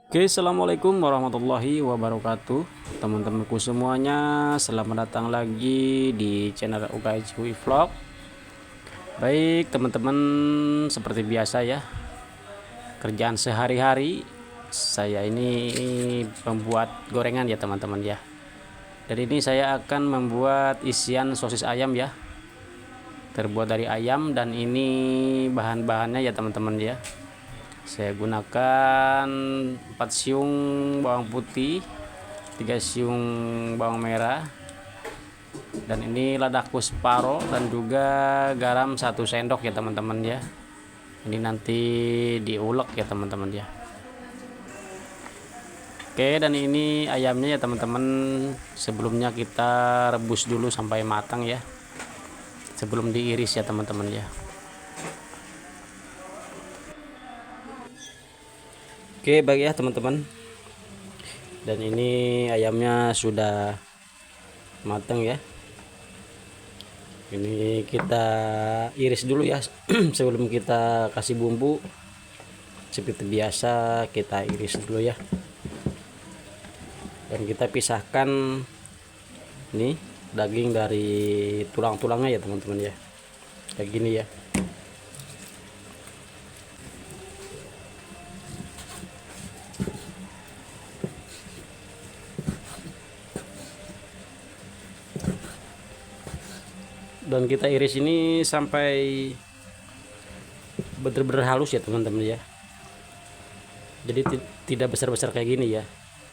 Oke, assalamualaikum warahmatullahi wabarakatuh, teman-temanku semuanya. Selamat datang lagi di channel UKH Vlog. Baik, teman-teman, seperti biasa ya, kerjaan sehari-hari saya ini membuat gorengan ya teman-teman ya. Dan ini saya akan membuat isian sosis ayam ya, terbuat dari ayam. Dan ini bahan-bahannya ya teman-teman ya. Saya gunakan 4 siung bawang putih, 3 siung bawang merah, dan ini ladaku separoh, dan juga garam 1 sendok ya teman-teman ya. Ini nanti diulek ya teman-teman ya. Oke, dan ini ayamnya ya teman-teman. Sebelumnya kita rebus dulu sampai matang ya, sebelum diiris ya teman-teman ya. Oke, baik ya teman-teman. Dan ini ayamnya sudah matang ya. Ini kita iris dulu ya sebelum kita kasih bumbu. Seperti biasa kita iris dulu ya. Dan kita pisahkan nih daging dari tulang-tulangnya ya teman-teman ya. Kayak gini ya. Dan kita iris ini sampai benar-benar halus ya teman-teman ya. Jadi tidak besar-besar kayak gini ya.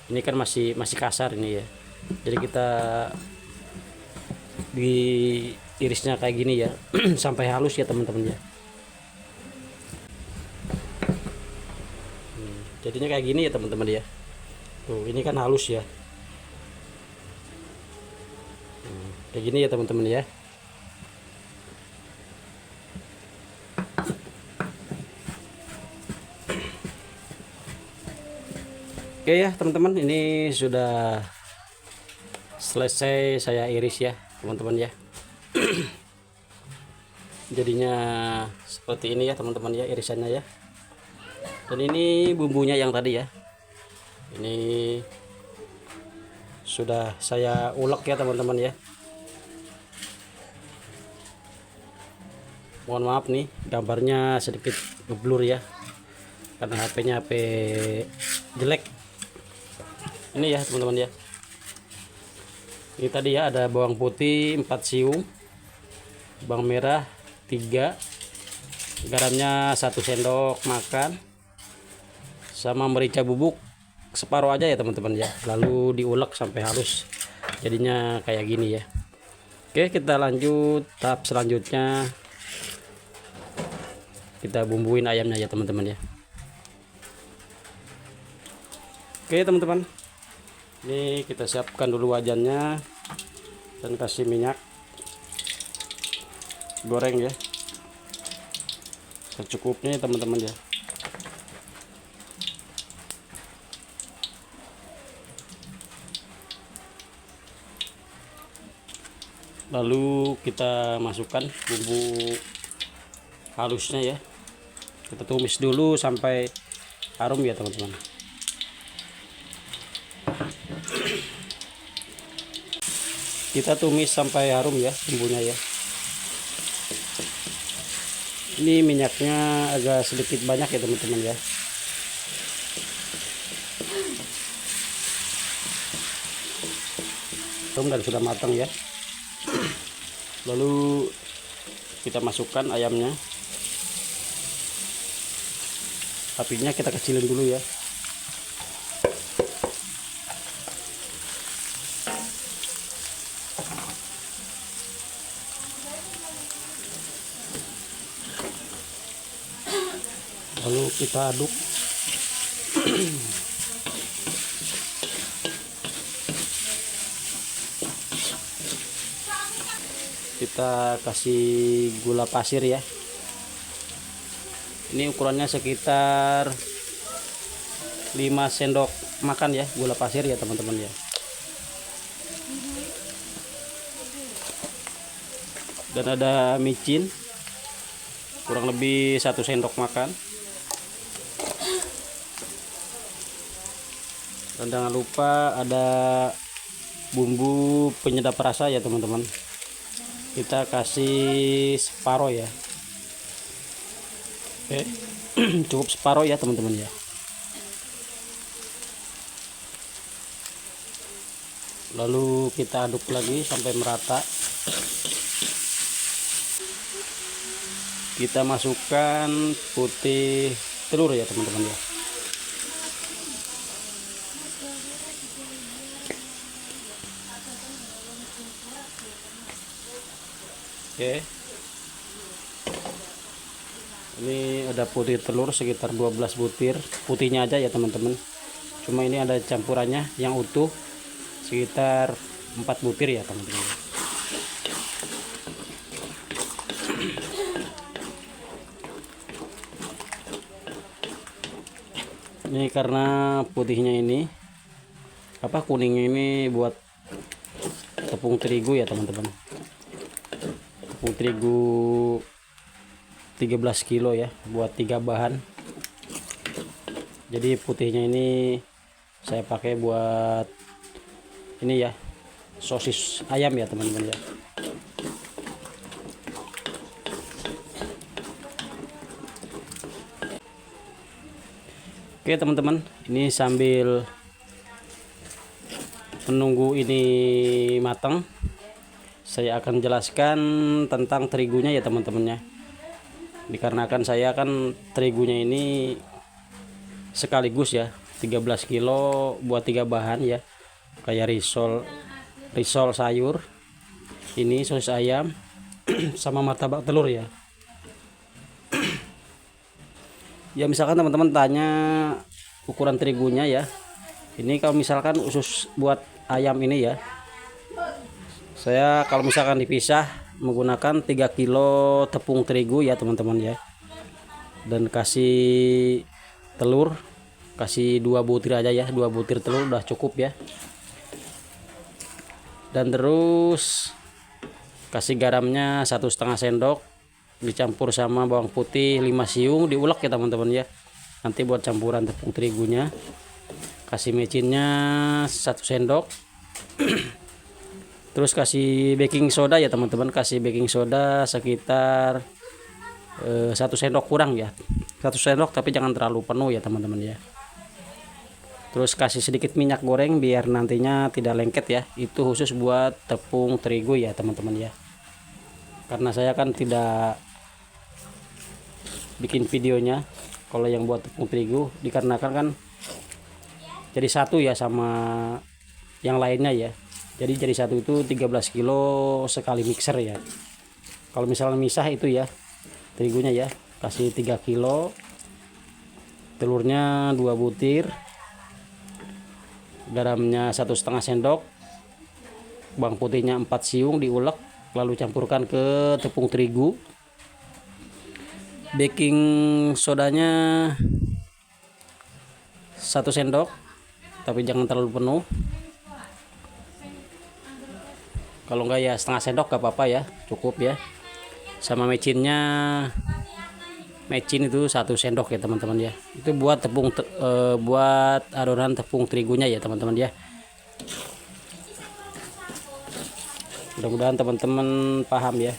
Ini kan masih kasar ini ya. Jadi kita diirisnya kayak gini ya sampai halus ya teman-teman ya. Jadinya kayak gini ya teman-teman ya. Tuh, ini kan halus ya. Kayak gini ya teman-teman ya. Oke ya teman-teman, ini sudah selesai saya iris ya teman-teman ya. Jadinya seperti ini ya teman-teman ya irisannya ya. Dan ini bumbunya yang tadi ya, ini sudah saya ulek ya teman-teman ya. Mohon maaf nih gambarnya sedikit ngeblur ya, karena HP-nya HP jelek. Ini ya teman-teman ya. Ini tadi ya ada bawang putih 4 siung, bawang merah 3, garamnya 1 sendok makan, sama merica bubuk separuh aja ya teman-teman ya. Lalu diulek sampai halus. Jadinya kayak gini ya. Oke, kita lanjut tahap selanjutnya. Kita bumbuin ayamnya ya teman-teman ya. Oke teman-teman, ini kita siapkan dulu wajannya dan kasih minyak goreng ya secukupnya teman-teman ya. Lalu kita masukkan bumbu halusnya ya. Kita tumis dulu sampai harum ya teman-teman. Kita tumis sampai harum ya bumbunya ya. Ini minyaknya agak sedikit banyak ya teman-teman ya. Harum dan sudah matang ya. Lalu kita masukkan ayamnya. Apinya kita kecilin dulu ya. Lalu kita aduk. Kita kasih gula pasir ya. Ini ukurannya sekitar 5 sendok makan ya gula pasir ya teman-teman ya. Dan ada micin kurang lebih 1 sendok makan. Dan jangan lupa ada bumbu penyedap rasa ya teman-teman. Kita kasih separuh ya. Oke. Cukup separuh ya teman-teman ya. Lalu kita aduk lagi sampai merata. Kita masukkan putih telur ya teman-teman ya. Oke. Ini ada putih telur sekitar 12 butir. Putihnya aja ya teman-teman. Cuma ini ada campurannya yang utuh sekitar 4 butir ya teman-teman. Ini karena putihnya ini kuningnya ini buat tepung terigu ya teman-teman. Tepung terigu 13 kilo ya, buat 3 bahan. Jadi putihnya ini saya pakai buat ini ya, sosis ayam ya teman-teman ya. Oke teman-teman, ini sambil menunggu ini matang, saya akan jelaskan tentang terigunya ya teman-temannya. Dikarenakan saya kan terigunya ini sekaligus ya, 13 kilo buat 3 bahan ya, kayak risol sayur, ini sosis ayam sama martabak telur ya. Ya misalkan teman-teman tanya ukuran terigunya ya, ini kalau misalkan usus buat ayam ini ya, saya kalau misalkan dipisah menggunakan 3 kilo tepung terigu ya teman-teman ya, dan kasih telur, kasih 2 butir aja ya, 2 butir telur udah cukup ya. Dan terus kasih garamnya 1,5 sendok, dicampur sama bawang putih 5 siung, diulek ya teman-teman ya, nanti buat campuran tepung terigunya. Kasih mecinnya 1 sendok. Terus kasih baking soda ya teman-teman, kasih baking soda sekitar 1 sendok kurang ya, 1 sendok tapi jangan terlalu penuh ya teman-teman ya. Terus kasih sedikit minyak goreng biar nantinya tidak lengket ya, itu khusus buat tepung terigu ya teman-teman ya. Karena saya kan tidak bikin videonya kalau yang buat tepung terigu, dikarenakan kan jadi satu ya sama yang lainnya ya. Jadi satu itu 13 kilo sekali mixer ya. Kalau misalnya misah itu ya terigunya ya, kasih 3 kilo, telurnya 2 butir, garamnya 1,5 sendok, bawang putihnya 4 siung diulek, lalu campurkan ke tepung terigu. Baking sodanya 1 sendok tapi jangan terlalu penuh, kalau enggak ya setengah sendok gak apa-apa ya, cukup ya. Sama mecinnya, mecin itu 1 sendok ya teman-teman ya, itu buat buat adonan tepung terigunya ya teman-teman ya. Mudah-mudahan teman-teman paham ya.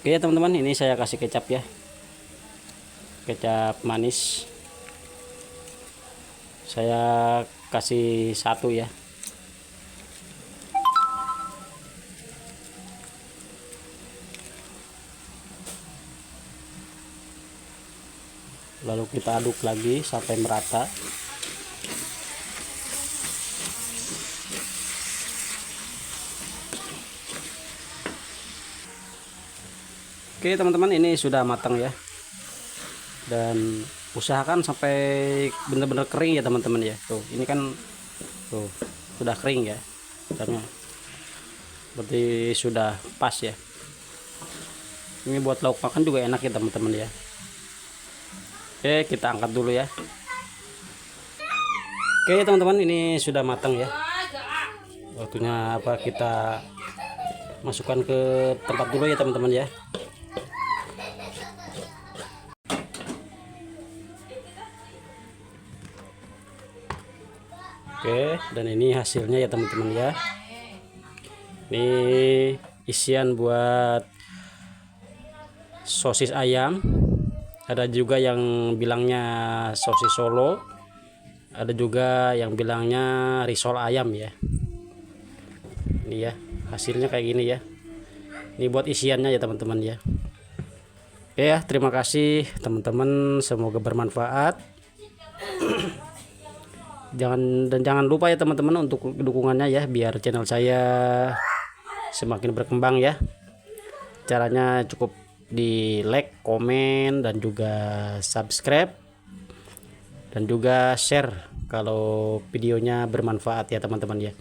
Oke ya teman-teman, ini saya kasih kecap ya, kecap manis. Saya kasih 1 ya. Lalu kita aduk lagi sampai merata. Oke teman-teman, ini sudah matang ya, dan usahakan sampai benar-benar kering ya teman-teman ya. Tuh ini kan tuh sudah kering ya, berarti sudah pas ya. Ini buat lauk makan juga enak ya teman-teman ya. Oke, kita angkat dulu ya. Oke teman-teman, ini sudah matang ya. Waktunya kita masukkan ke tempat dulu ya teman-teman ya. Oke, dan ini hasilnya ya teman-teman ya. Ini isian buat sosis ayam. Ada juga yang bilangnya sosis Solo. Ada juga yang bilangnya risol ayam ya. Ini ya, hasilnya kayak gini ya. Ini buat isiannya ya teman-teman ya. Oke ya, terima kasih teman-teman, semoga bermanfaat. Jangan lupa ya teman-teman untuk dukungannya ya, biar channel saya semakin berkembang ya. Caranya cukup di like, komen, dan juga subscribe, dan juga share kalau videonya bermanfaat ya teman-teman ya.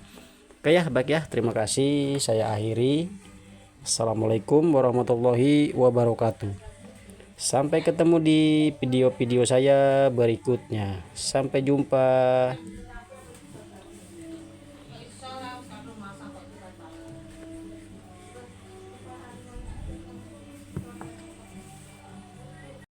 Oke ya, baik ya, terima kasih, saya akhiri. Assalamualaikum warahmatullahi wabarakatuh. Sampai ketemu di video-video saya berikutnya. Sampai jumpa.